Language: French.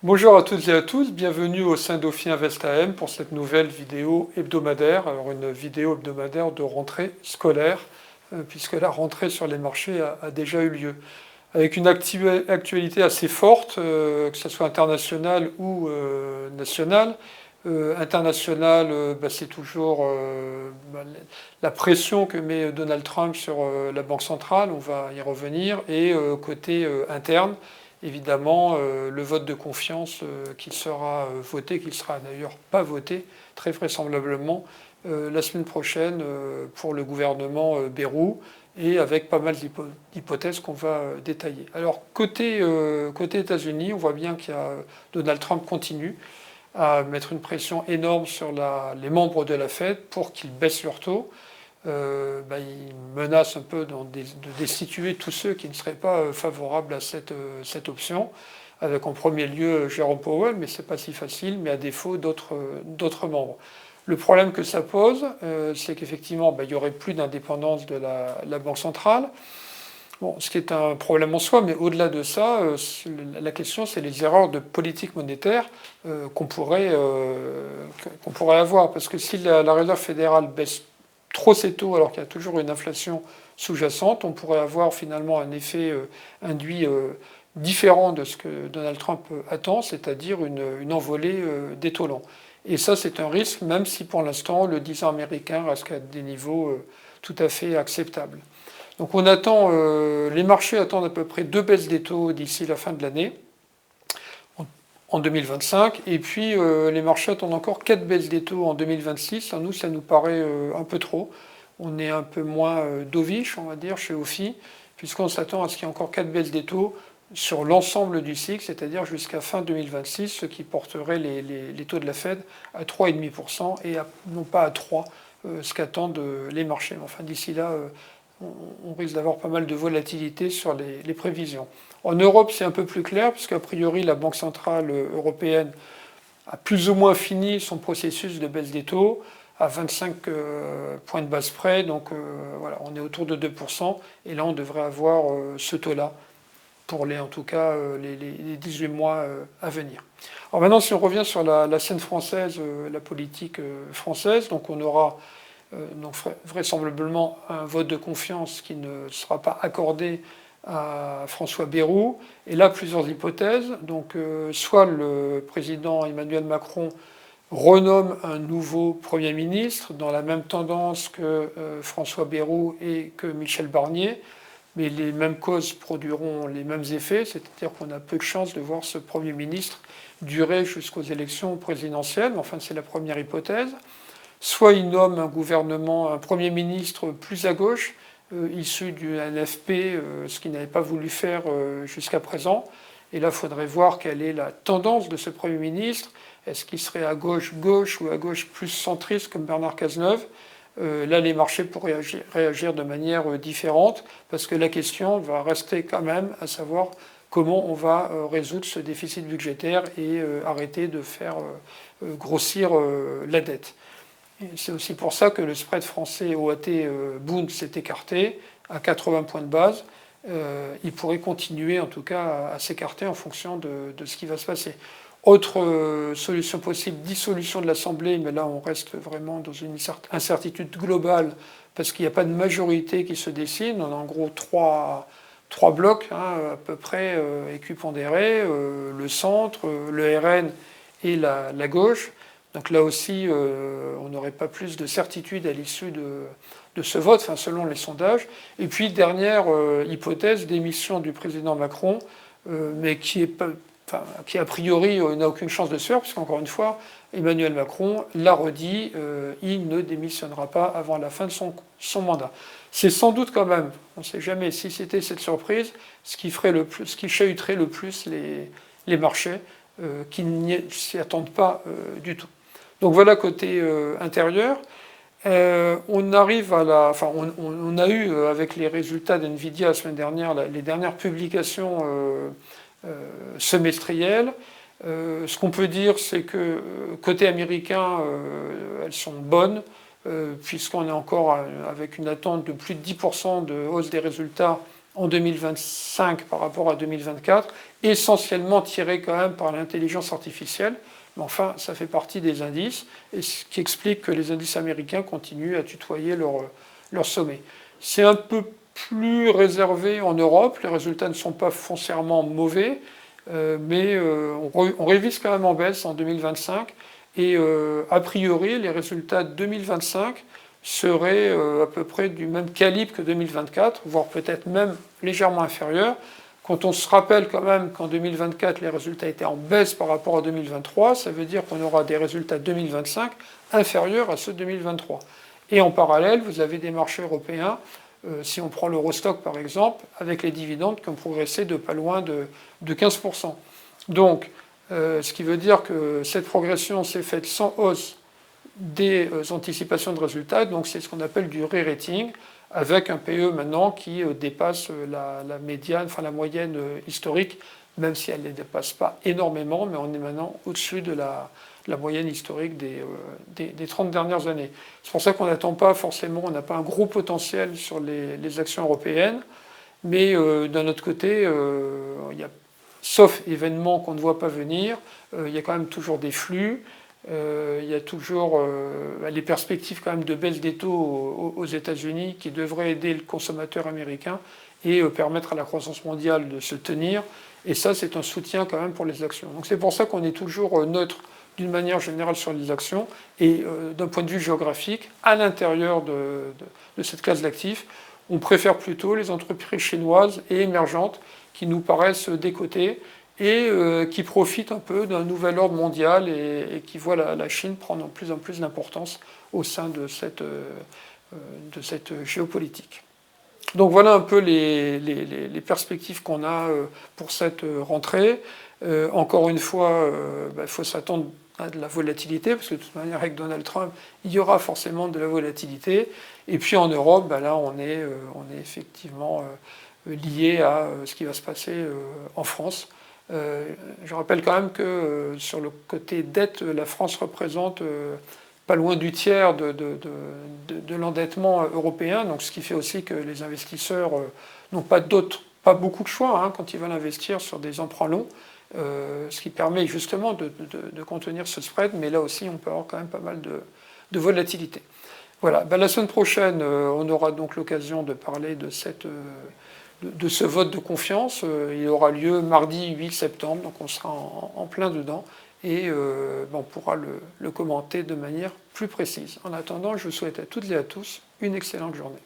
Bonjour à toutes et à tous, bienvenue au sein d'Ophi Invest AM pour cette nouvelle vidéo hebdomadaire. Alors une vidéo hebdomadaire de rentrée scolaire, puisque la rentrée sur les marchés a déjà eu lieu. Avec une actualité assez forte, que ce soit internationale ou nationale. Internationale, c'est toujours la pression que met Donald Trump sur la Banque centrale, on va y revenir, et côté interne, évidemment, le vote de confiance qui sera voté, qui ne sera d'ailleurs pas voté, très vraisemblablement, la semaine prochaine pour le gouvernement Bayrou, et avec pas mal d'hypothèses qu'on va détailler. Alors, côté États-Unis, on voit bien qu'il y a Donald Trump continue à mettre une pression énorme sur les membres de la Fed pour qu'ils baissent leur taux. Il menace un peu de destituer tous ceux qui ne seraient pas favorables à cette option, avec en premier lieu Jérôme Powell, mais c'est pas si facile, mais à défaut d'autres membres. Le problème que ça pose, c'est qu'effectivement, il n'y aurait plus d'indépendance de la Banque centrale. Bon, ce qui est un problème en soi, mais au-delà de ça, la question, c'est les erreurs de politique monétaire qu'on pourrait avoir. Parce que si la Réserve fédérale baisse trop ses taux, alors qu'il y a toujours une inflation sous-jacente, on pourrait avoir finalement un effet induit différent de ce que Donald Trump attend, c'est-à-dire une envolée des taux longs. Et ça, c'est un risque, même si pour l'instant, le 10 ans américain reste à des niveaux tout à fait acceptables. Donc on attend, les marchés attendent à peu près 2 baisses des taux d'ici la fin de l'année, en 2025, et puis les marchés attendent encore 4 baisses des taux en 2026. À nous, ça nous paraît un peu trop. On est un peu moins dovish, on va dire, chez Ophi, puisqu'on s'attend à ce qu'il y ait encore 4 baisses des taux sur l'ensemble du cycle, c'est-à-dire jusqu'à fin 2026, ce qui porterait les taux de la Fed à 3,5% et non pas à 3%, ce qu'attendent les marchés. Enfin, d'ici là, on risque d'avoir pas mal de volatilité sur les prévisions. En Europe, c'est un peu plus clair, puisqu'a priori, la Banque centrale européenne a plus ou moins fini son processus de baisse des taux à 25 points de base près. Donc voilà, on est autour de 2%. Et là, on devrait avoir ce taux-là pour en tout cas, les 18 mois à venir. Alors maintenant, si on revient sur la scène française, la politique française, donc on aura donc vraisemblablement un vote de confiance qui ne sera pas accordé à François Bayrou. Et là, plusieurs hypothèses. Donc, soit le président Emmanuel Macron renomme un nouveau Premier ministre dans la même tendance que François Bayrou et que Michel Barnier, mais les mêmes causes produiront les mêmes effets, c'est-à-dire qu'on a peu de chances de voir ce Premier ministre durer jusqu'aux élections présidentielles. Enfin, c'est la première hypothèse. Soit il nomme un gouvernement, un Premier ministre plus à gauche, issu du NFP, ce qu'il n'avait pas voulu faire jusqu'à présent. Et là, il faudrait voir quelle est la tendance de ce Premier ministre. Est-ce qu'il serait à gauche-gauche ou à gauche plus centriste comme Bernard Cazeneuve? Là, les marchés pourraient réagir de manière différente, parce que la question va rester quand même à savoir comment on va résoudre ce déficit budgétaire et arrêter de faire grossir la dette. C'est aussi pour ça que le spread français OAT-Bund s'est écarté à 80 points de base. Il pourrait continuer en tout cas à s'écarter en fonction de ce qui va se passer. Autre solution possible, dissolution de l'Assemblée, mais là on reste vraiment dans une incertitude globale parce qu'il n'y a pas de majorité qui se dessine. On a en gros trois blocs à peu près équipondérés, le centre, le RN et la gauche. Donc là aussi, on n'aurait pas plus de certitude à l'issue de ce vote, enfin, selon les sondages. Et puis, dernière hypothèse, démission du président Macron, mais qui a priori n'a aucune chance de se faire, puisqu'encore une fois, Emmanuel Macron l'a redit, il ne démissionnera pas avant la fin de son mandat. C'est sans doute quand même, on ne sait jamais si c'était cette surprise, ce qui chahuterait le plus les marchés, qui n'y s'y attendent pas du tout. Donc voilà côté intérieur. On arrive à on a eu avec les résultats d'NVIDIA la semaine dernière les dernières publications semestrielles. Ce qu'on peut dire, c'est que côté américain, elles sont bonnes, puisqu'on est encore avec une attente de plus de 10% de hausse des résultats en 2025 par rapport à 2024, essentiellement tiré quand même par l'intelligence artificielle. Mais enfin, ça fait partie des indices, et ce qui explique que les indices américains continuent à tutoyer leur sommet. C'est un peu plus réservé en Europe, les résultats ne sont pas foncièrement mauvais, mais on révise quand même en baisse en 2025, et a priori, les résultats de 2025 seraient à peu près du même calibre que 2024, voire peut-être même légèrement inférieurs. Quand on se rappelle quand même qu'en 2024, les résultats étaient en baisse par rapport à 2023, ça veut dire qu'on aura des résultats 2025 inférieurs à ceux de 2023. Et en parallèle, vous avez des marchés européens, si on prend l'Eurostock par exemple, avec les dividendes qui ont progressé de pas loin de 15%. Donc, ce qui veut dire que cette progression s'est faite sans hausse des anticipations de résultats, donc c'est ce qu'on appelle du re-rating, avec un PE maintenant qui dépasse la médiane, enfin la moyenne historique, même si elle ne les dépasse pas énormément, mais on est maintenant au-dessus de la moyenne historique des 30 dernières années. C'est pour ça qu'on n'attend pas forcément, on n'a pas un gros potentiel sur les actions européennes, mais d'un autre côté, il y a, sauf événements qu'on ne voit pas venir, il y a quand même toujours des flux. Il y a toujours les perspectives quand même de baisse des taux aux États-Unis qui devraient aider le consommateur américain et permettre à la croissance mondiale de se tenir. Et ça, c'est un soutien quand même pour les actions. Donc c'est pour ça qu'on est toujours neutre d'une manière générale sur les actions et d'un point de vue géographique, à l'intérieur de cette classe d'actifs, on préfère plutôt les entreprises chinoises et émergentes qui nous paraissent décotées et qui profitent un peu d'un nouvel ordre mondial et qui voient la Chine prendre de plus en plus d'importance au sein de cette géopolitique. Donc voilà un peu les perspectives qu'on a pour cette rentrée. Encore une fois, il faut s'attendre à de la volatilité, parce que de toute manière, avec Donald Trump, il y aura forcément de la volatilité. Et puis en Europe, là, on est effectivement lié à ce qui va se passer en France. Je rappelle quand même que sur le côté dette, la France représente pas loin du tiers de l'endettement européen, donc ce qui fait aussi que les investisseurs n'ont pas beaucoup de choix hein, quand ils veulent investir sur des emprunts longs, ce qui permet justement de contenir ce spread, mais là aussi on peut avoir quand même pas mal de volatilité. Voilà, la semaine prochaine, on aura donc l'occasion de parler de ce vote de confiance. Il aura lieu mardi 8 septembre, donc on sera en plein dedans et on pourra le commenter de manière plus précise. En attendant, je vous souhaite à toutes et à tous une excellente journée.